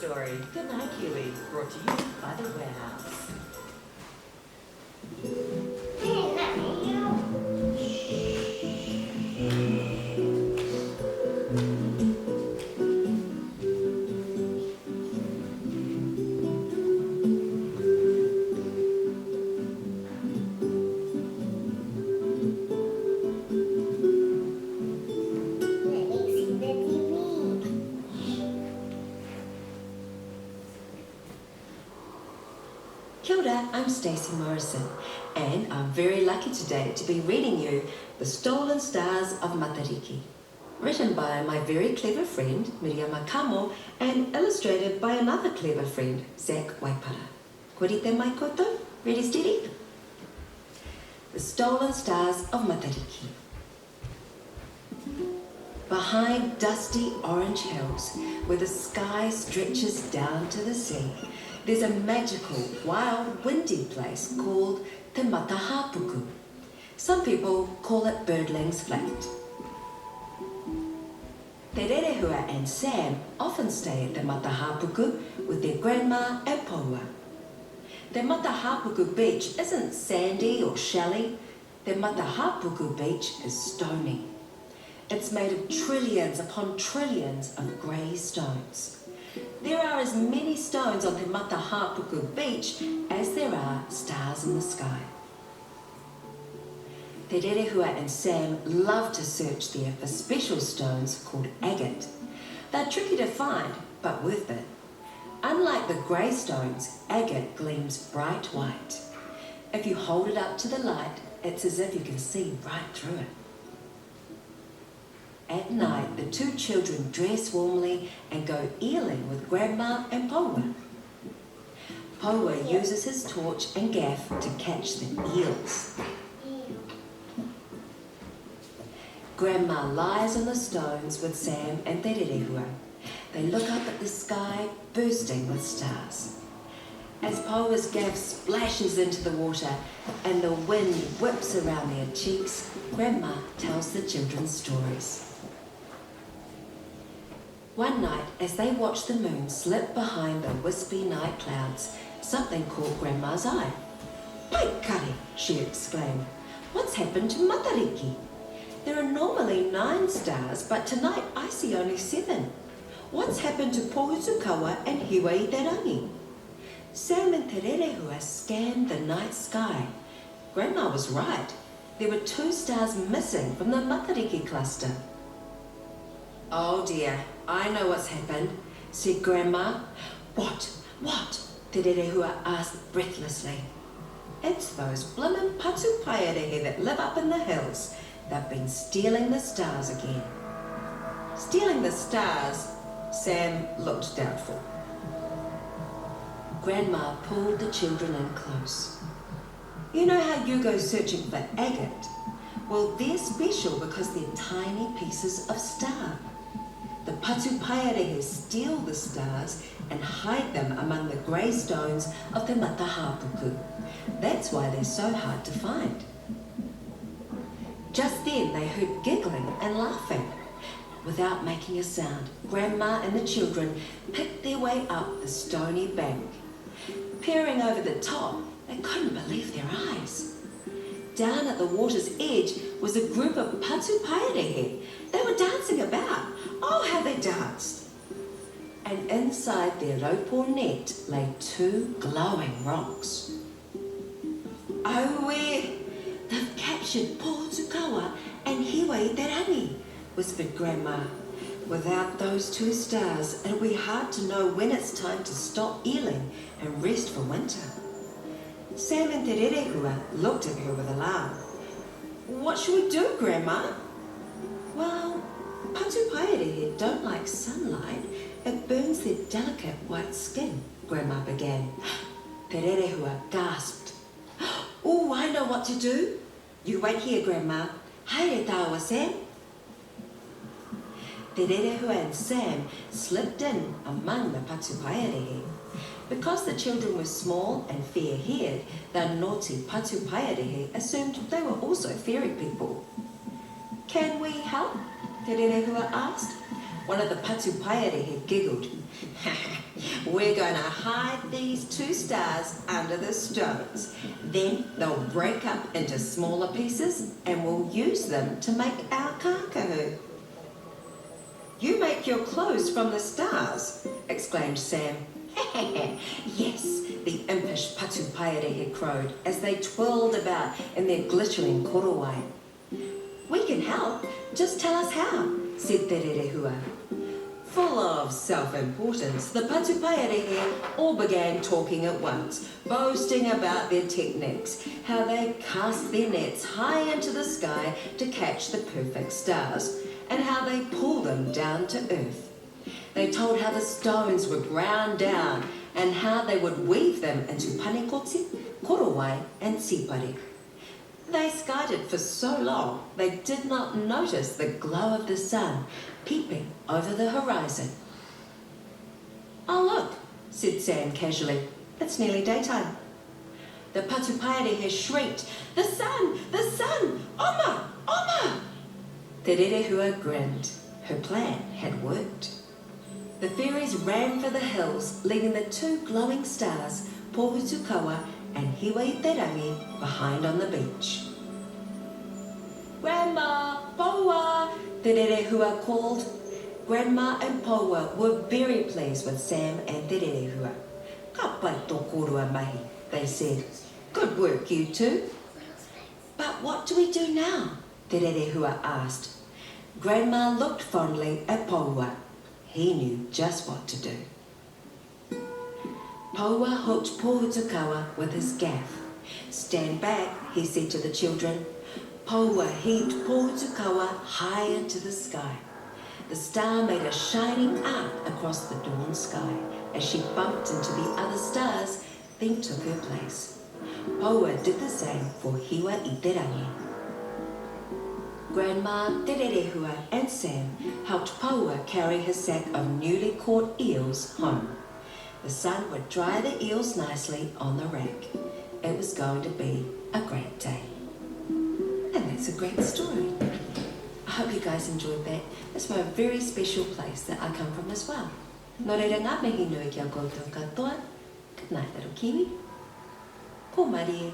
story, Good Night Kiwi, brought to you by The Warehouse. Kia ora, I'm Stacey Morrison, and I'm very lucky today to be reading you The Stolen Stars of Matariki, written by my very clever friend Miriama Kamo and illustrated by another clever friend, Zach Waipara. Korite mai koutou? Ready, steady? The Stolen Stars of Matariki. Behind dusty orange hills, where the sky stretches down to the sea, there's a magical, wild, windy place called Te Matahapuku. Some people call it Birdling's Flat. Te Rerehua and Sam often stay at Te Matahapuku with their grandma and Paua. Te Matahapuku beach isn't sandy or shelly. Te Matahapuku beach is stony. It's made of trillions upon trillions of grey stones. There are as many stones on Te Matahapuku beach as there are stars in the sky. Te Rerehua and Sam love to search there for special stones called agate. They're tricky to find, but worth it. Unlike the grey stones, agate gleams bright white. If you hold it up to the light, it's as if you can see right through it. At night, the two children dress warmly and go eeling with Grandma and Paua. Paua uses his torch and gaff to catch the eels. Grandma lies on the stones with Sam and Te Rerehua. They look up at the sky, bursting with stars. As Paua's gaff splashes into the water and the wind whips around their cheeks, Grandma tells the children stories. One night, as they watched the moon slip behind the wispy night clouds, something caught Grandma's eye. "Paikare!" she exclaimed. "What's happened to Matariki? There are normally 9 stars, but tonight I see only 7. What's happened to Pohutukawa and Hiwaiterangi?" Sam and Te Rerehua scanned the night sky. Grandma was right. There were 2 stars missing from the Matariki cluster. "Oh dear, I know what's happened," said Grandma. What? Te Rerehua asked breathlessly. "It's those bloomin' patupaerehe that live up in the hills. They've been stealing the stars again." "Stealing the stars?" Sam looked doubtful. Grandma pulled the children in close. "You know how you go searching for agate? Well, they're special because they're tiny pieces of star. The patupaerehe steal the stars and hide them among the grey stones of the Matahapuku. That's why they're so hard to find." Just then they heard giggling and laughing. Without making a sound, Grandma and the children picked their way up the stony bank. Peering over the top, they couldn't believe their eyes. Down at the water's edge was a group of patupaerehe. They were dancing about. Oh, how they danced! And inside their raupo net lay 2 glowing rocks. "Oh, they've captured Pohutukawa and Hiwaiterangi," whispered Grandma. "Without those 2 stars, it'll be hard to know when it's time to stop eeling and rest for winter." Sam and Te Rerehua looked at her with alarm. "What should we do, Grandma?" "Well, patupaerehe don't like sunlight. It burns their delicate white skin," Grandma began. Te Rerehua gasped. "Oh, I know what to do. You wait here, Grandma. Haere taua, Sam." Te Rerehua and Sam slipped in among the patupaerehe. Because the children were small and fair-haired, the naughty patupaerehe assumed they were also fairy people. "Can we help?" Te Rerehua asked. One of the patupaerehe giggled. We're going to hide these 2 stars under the stones. Then they'll break up into smaller pieces and we'll use them to make our kākahu. You make your clothes from the stars, exclaimed Sam. Yes, the impish patupaerehe crowed as they twirled about in their glittering korowai. We can help, just tell us how, said Te Rerehua. Full of self-importance, the patupaerehe all began talking at once, boasting about their techniques, how they cast their nets high into the sky to catch the perfect stars, and how they pull them down to earth. They told how the stones were ground down and how they would weave them into panikoti, korowai and sipari. They skied for so long they did not notice the glow of the sun peeping over the horizon. Oh look, said Sam casually, it's nearly daytime. The patupaerehe shrieked, the sun, Oma, Oma! Te Rerehua grinned. Her plan had worked. The fairies ran for the hills, leaving the 2 glowing stars, Pohutukawa and Hiwaiterangi, behind on the beach. Grandma, Poua, Te Rerehua called. Grandma and Poua were very pleased with Sam and Te Rerehua. Ka pai tō korua mahi, they said. Good work, you 2. But what do we do now? Te Rerehua asked. Grandma looked fondly at Poua. He knew just what to do. Poua hooked Pohutukawa with his gaff. Stand back, he said to the children. Poua heaved Pohutukawa high into the sky. The star made a shining arc across the dawn sky as she bumped into the other stars, then took her place. Poua did the same for Hiwaiterangi. Grandma, Te Rerehua and Sam helped Poua carry his sack of newly caught eels home. The sun would dry the eels nicely on the rack. It was going to be a great day. And that's a great story. I hope you guys enjoyed that. It's from a very special place that I come from as well. Nō reira ngā mihi nui kia koutou katoa. Good night, little kiwi. Ko Marie.